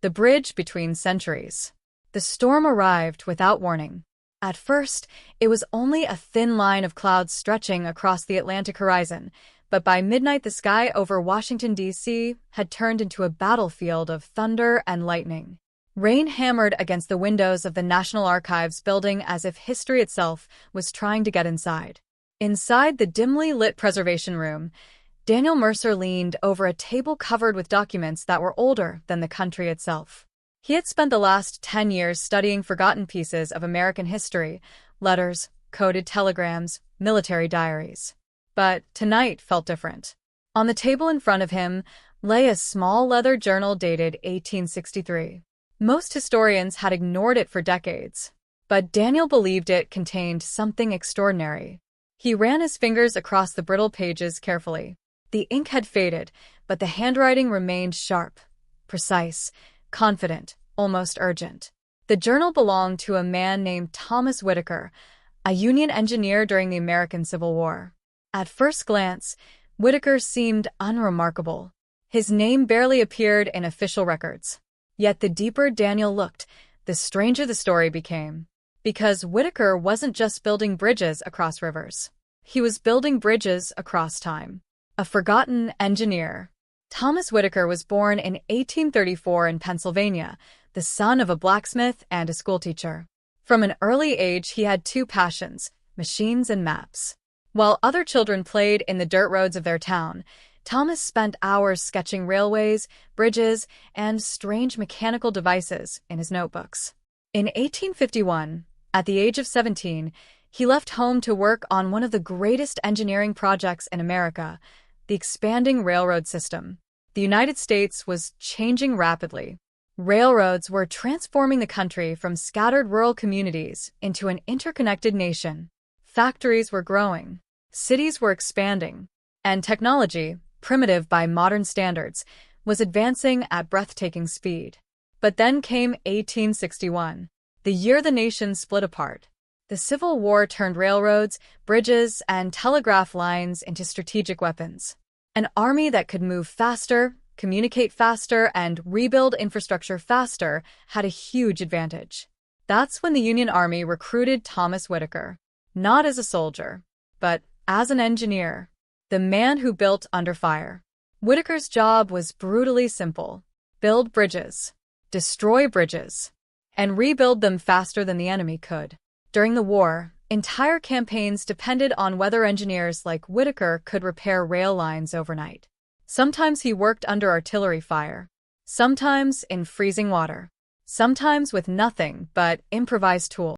the bridge between centuries. The storm arrived without warning. At first, it was only a thin line of clouds stretching across the Atlantic horizon, but by midnight the sky over Washington, D.C. had turned into a battlefield of thunder and lightning. Rain hammered against the windows of the National Archives building as if history itself was trying to get inside. Inside the dimly lit preservation room, Daniel Mercer leaned over a table covered with documents that were older than the country itself. He had spent the last 10 years studying forgotten pieces of American history, letters, coded telegrams, military diaries. But tonight felt different. On the table in front of him lay a small leather journal dated 1863. Most historians had ignored it for decades, but Daniel believed it contained something extraordinary. He ran his fingers across the brittle pages carefully. The ink had faded, but the handwriting remained sharp, precise, confident, almost urgent. The journal belonged to a man named Thomas Whitaker, a Union engineer during the American Civil War. At first glance, Whitaker seemed unremarkable. His name barely appeared in official records. Yet the deeper Daniel looked, the stranger the story became. Because Whitaker wasn't just building bridges across rivers. He was building bridges across time. A forgotten engineer. Thomas Whitaker was born in 1834 in Pennsylvania, the son of a blacksmith and a schoolteacher. From an early age, he had two passions, machines and maps. While other children played in the dirt roads of their town, Thomas spent hours sketching railways, bridges, and strange mechanical devices in his notebooks. In 1851, at the age of 17, he left home to work on one of the greatest engineering projects in America, the expanding railroad system. The United States was changing rapidly. Railroads were transforming the country from scattered rural communities into an interconnected nation. Factories were growing, cities were expanding, and technology, primitive by modern standards, was advancing at breathtaking speed. But then came 1861, the year the nation split apart. The Civil War turned railroads, bridges, and telegraph lines into strategic weapons. An army that could move faster, communicate faster, and rebuild infrastructure faster had a huge advantage. That's when the Union Army recruited Thomas Whitaker, not as a soldier, but as an engineer, the man who built under fire. Whitaker's job was brutally simple: build bridges, destroy bridges, and rebuild them faster than the enemy could. During the war, entire campaigns depended on whether engineers like Whitaker could repair rail lines overnight. Sometimes he worked under artillery fire, sometimes in freezing water, sometimes with nothing but improvised tools.